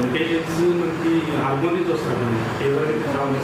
Intelligence మనకి harmonious వస్తుంది ఎవరైతే కావాలి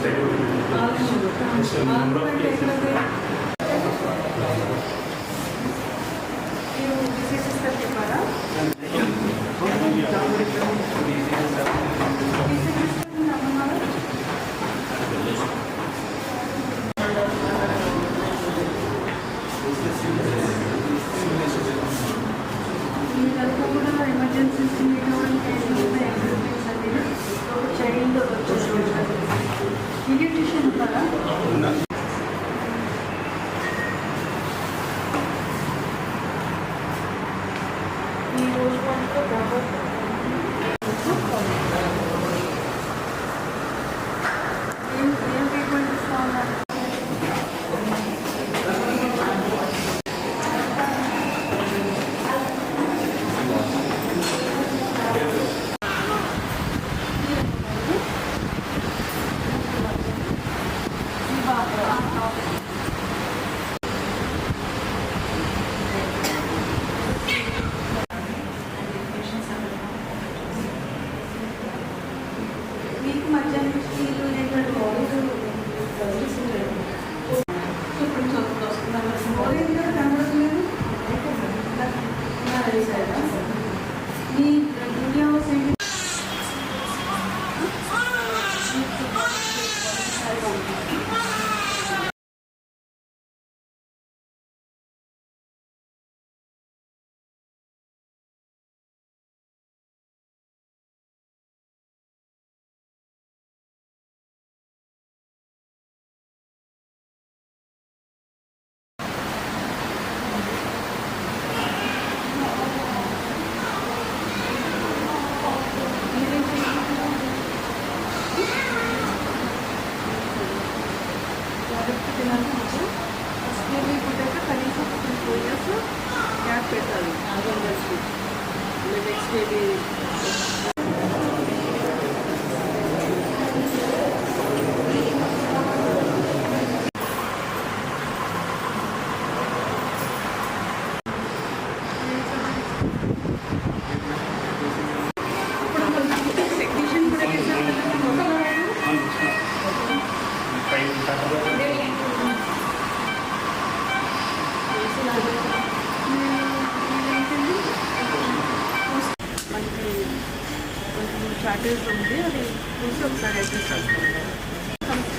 చార్టెస్ ఉంది, అది చూసి ఒకసారి అడ్జస్ట్ చేస్తాం.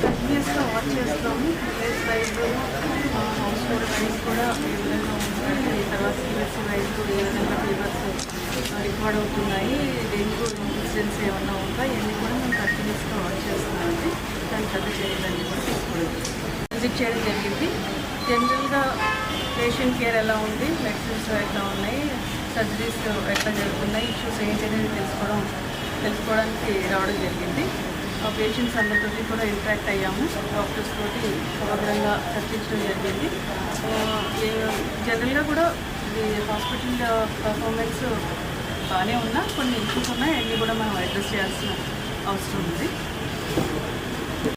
కంటిన్యూస్గా వాచ్ చేస్తాము. Village wise house hold wise కూడా ఏ విధంగా ఉంటుంది, తర్వాత సిఎస్సి వైజ్ ఏ విధంగా ఫీవర్స్ రికార్డ్ అవుతున్నాయి, డెంగ్యూ ఇన్సిడెంట్స్ ఏమన్నా ఉంటాయి, ఇవన్నీ కూడా మేము కంటిన్యూస్గా వాచ్ చేస్తున్నామండి. దాని పెద్ద చర్యలన్నీ కూడా తీసుకోవడం విజిట్ చేయడం జరిగింది. జనరల్గా పేషెంట్ కేర్ ఎలా ఉంది, మెడిసిన్స్ ఎట్లా ఉన్నాయి, సర్జరీస్ ఎట్లా జరుగుతున్నాయి, ఇష్యూస్ ఏంటనేది తెలుసుకోవడానికి రావడం జరిగింది. ఆ పేషెంట్స్ అందరితో కూడా ఇంటరాక్ట్ అయ్యాము. డాక్టర్స్ తోటి సమగ్రంగా చర్చించడం జరిగింది. జనరల్గా కూడా ఈ హాస్పిటల్ పర్ఫార్మెన్స్ బాగానే ఉన్నా కొన్ని ఇష్యూస్ ఉన్నాయి, అన్నీ కూడా మనం అడ్రస్ చేయాల్సిన అవసరం ఉంది.